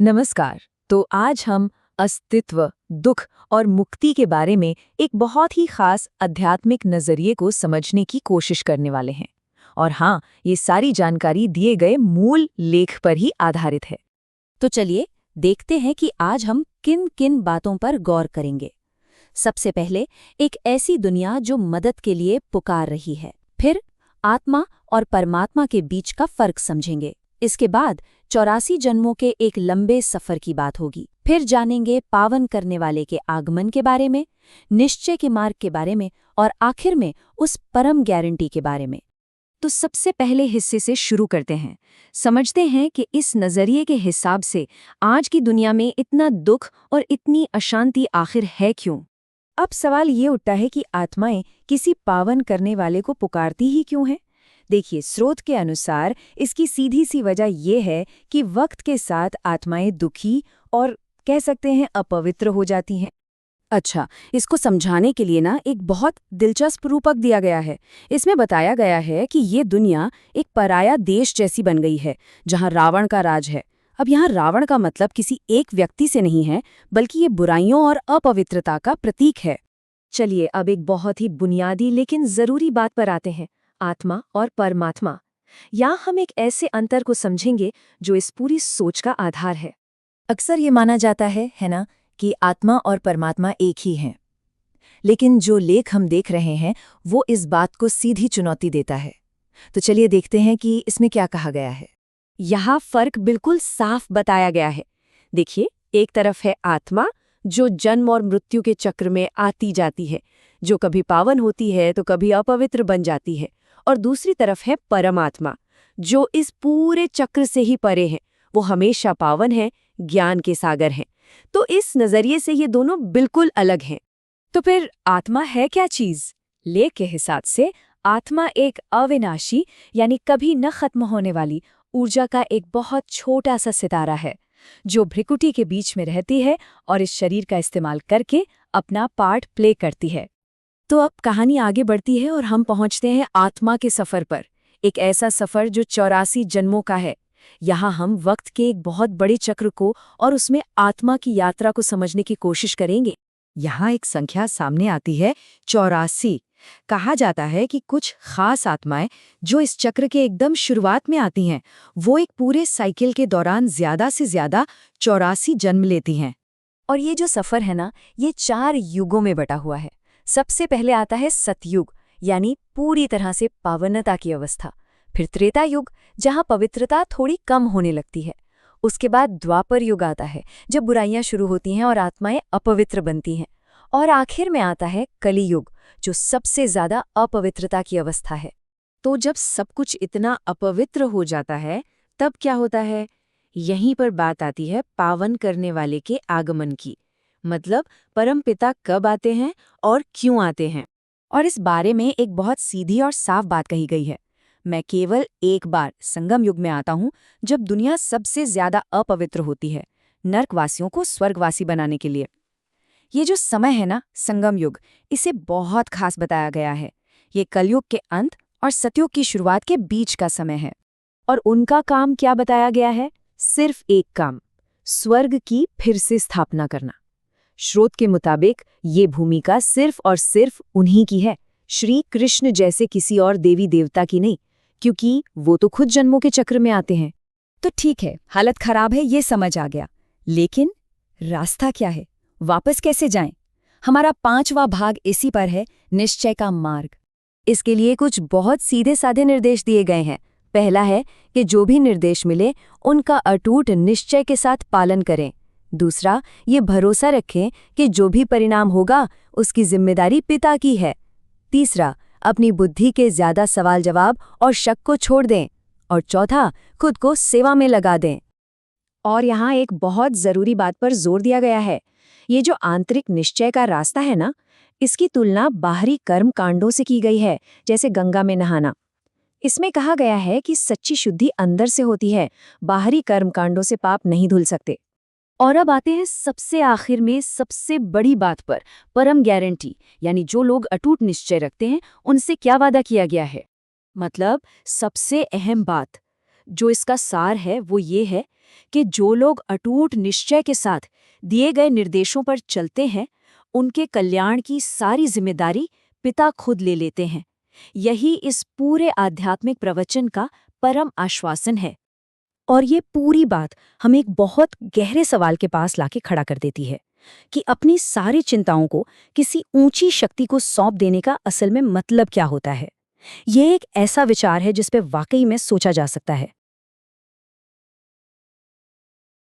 नमस्कार। तो आज हम अस्तित्व, दुख और मुक्ति के बारे में एक बहुत ही खास आध्यात्मिक नजरिए को समझने की कोशिश करने वाले हैं। और हाँ, ये सारी जानकारी दिए गए मूल लेख पर ही आधारित है। तो चलिए देखते हैं कि आज हम किन किन बातों पर गौर करेंगे। सबसे पहले एक ऐसी दुनिया जो मदद के लिए पुकार रही है, फिर आत्मा और परमात्मा के बीच का फर्क समझेंगे। इसके बाद 84 जन्मों के एक लंबे सफर की बात होगी। फिर जानेंगे पावन करने वाले के आगमन के बारे में, निश्चय के मार्ग के बारे में और आखिर में उस परम गारंटी के बारे में। तो सबसे पहले हिस्से से शुरू करते हैं। समझते हैं कि इस नजरिए के हिसाब से आज की दुनिया में इतना दुख और इतनी अशांति आखिर है क्यों? अब सवाल ये उठता है कि आत्माएं किसी पावन करने वाले को पुकारती ही क्यों हैं? देखिए, स्रोत के अनुसार इसकी सीधी सी वजह यह है कि वक्त के साथ आत्माएं दुखी और कह सकते हैं अपवित्र हो जाती हैं। अच्छा, इसको समझाने के लिए ना एक बहुत दिलचस्प रूपक दिया गया है। इसमें बताया गया है कि ये दुनिया एक पराया देश जैसी बन गई है, जहाँ रावण का राज है। अब यहाँ रावण का मतलब किसी एक व्यक्ति से नहीं है, बल्कि ये बुराइयों और अपवित्रता का प्रतीक है। चलिए अब एक बहुत ही बुनियादी लेकिन जरूरी बात पर आते हैं, आत्मा और परमात्मा। यहाँ हम एक ऐसे अंतर को समझेंगे जो इस पूरी सोच का आधार है। अक्सर ये माना जाता है ना, कि आत्मा और परमात्मा एक ही हैं। लेकिन जो लेख हम देख रहे हैं वो इस बात को सीधी चुनौती देता है। तो चलिए देखते हैं कि इसमें क्या कहा गया है। यहाँ फर्क बिल्कुल साफ बताया गया है। देखिए, एक तरफ है आत्मा जो जन्म और मृत्यु के चक्र में आती जाती है, जो कभी पावन होती है तो कभी अपवित्र बन जाती है। और दूसरी तरफ है परमात्मा, जो इस पूरे चक्र से ही परे है। वो हमेशा पावन है, ज्ञान के सागर हैं। तो इस नजरिए से ये दोनों बिल्कुल अलग हैं। तो फिर आत्मा है क्या चीज? लेख के हिसाब से आत्मा एक अविनाशी यानी कभी न खत्म होने वाली ऊर्जा का एक बहुत छोटा सा सितारा है, जो भ्रिकुटी के बीच में रहती है और इस शरीर का इस्तेमाल करके अपना पार्ट प्ले करती है। तो अब कहानी आगे बढ़ती है और हम पहुंचते हैं आत्मा के सफर पर। एक ऐसा सफर जो 84 जन्मों का है। यहाँ हम वक्त के एक बहुत बड़े चक्र को और उसमें आत्मा की यात्रा को समझने की कोशिश करेंगे। यहाँ एक संख्या सामने आती है, 84। कहा जाता है कि कुछ खास आत्माएं जो इस चक्र के एकदम शुरुआत में आती हैं, वो एक पूरे साइकिल के दौरान ज्यादा से ज्यादा 84 जन्म लेती हैं। और ये जो सफर है ना, ये 4 युगों में बटा हुआ है। सबसे पहले आता है सतयुग, यानी पूरी तरह से पावनता की अवस्था। फिर त्रेता युग, जहाँ पवित्रता थोड़ी कम होने लगती है। उसके बाद द्वापर युग आता है, जब बुराइयां शुरू होती हैं और आत्माएं अपवित्र बनती हैं। और आखिर में आता है कली युग, जो सबसे ज्यादा अपवित्रता की अवस्था है। तो जब सब कुछ इतना अपवित्र हो जाता है, तब क्या होता है? यहीं पर बात आती है पावन करने वाले के आगमन की। मतलब परमपिता कब आते हैं और क्यों आते हैं। और इस बारे में एक बहुत सीधी और साफ बात कही गई है। मैं केवल एक बार संगम युग में आता हूँ, जब दुनिया सबसे ज्यादा अपवित्र होती है, नरकवासियों को स्वर्गवासी बनाने के लिए। ये जो समय है ना, संगम युग, इसे बहुत खास बताया गया है। ये कलयुग के अंत और सतयुग की शुरुआत के बीच का समय है। और उनका काम क्या बताया गया है? सिर्फ एक काम, स्वर्ग की फिर से स्थापना करना। स्रोत के मुताबिक ये भूमिका सिर्फ और सिर्फ उन्हीं की है, श्री कृष्ण जैसे किसी और देवी देवता की नहीं, क्योंकि वो तो खुद जन्मों के चक्र में आते हैं। तो ठीक है, हालत खराब है, ये समझ आ गया। लेकिन रास्ता क्या है? वापस कैसे जाएं? हमारा 5वां भाग इसी पर है, निश्चय का मार्ग। इसके लिए कुछ बहुत सीधे साधे निर्देश दिए गए हैं। पहला है कि जो भी निर्देश मिले उनका अटूट निश्चय के साथ पालन करें। दूसरा, ये भरोसा रखें कि जो भी परिणाम होगा उसकी जिम्मेदारी पिता की है। तीसरा, अपनी बुद्धि के ज्यादा सवाल जवाब और शक को छोड़ दें। और चौथा, खुद को सेवा में लगा दें। और यहाँ एक बहुत जरूरी बात पर जोर दिया गया है। ये जो आंतरिक निश्चय का रास्ता है ना, इसकी तुलना बाहरी कर्म कांडों से की गई है, जैसे गंगा में नहाना। इसमें कहा गया है कि सच्ची शुद्धि अंदर से होती है, बाहरी कर्म कांडों से पाप नहीं धुल सकते। और अब आते हैं सबसे आखिर में सबसे बड़ी बात पर, परम गारंटी, यानी जो लोग अटूट निश्चय रखते हैं उनसे क्या वादा किया गया है। मतलब सबसे अहम बात, जो इसका सार है वो ये है कि जो लोग अटूट निश्चय के साथ दिए गए निर्देशों पर चलते हैं, उनके कल्याण की सारी जिम्मेदारी पिता खुद ले लेते हैं। यही इस पूरे आध्यात्मिक प्रवचन का परम आश्वासन है। और ये पूरी बात हमें एक बहुत गहरे सवाल के पास लाके खड़ा कर देती है कि अपनी सारी चिंताओं को किसी ऊंची शक्ति को सौंप देने का असल में मतलब क्या होता है। ये एक ऐसा विचार है जिस पे वाकई में सोचा जा सकता है।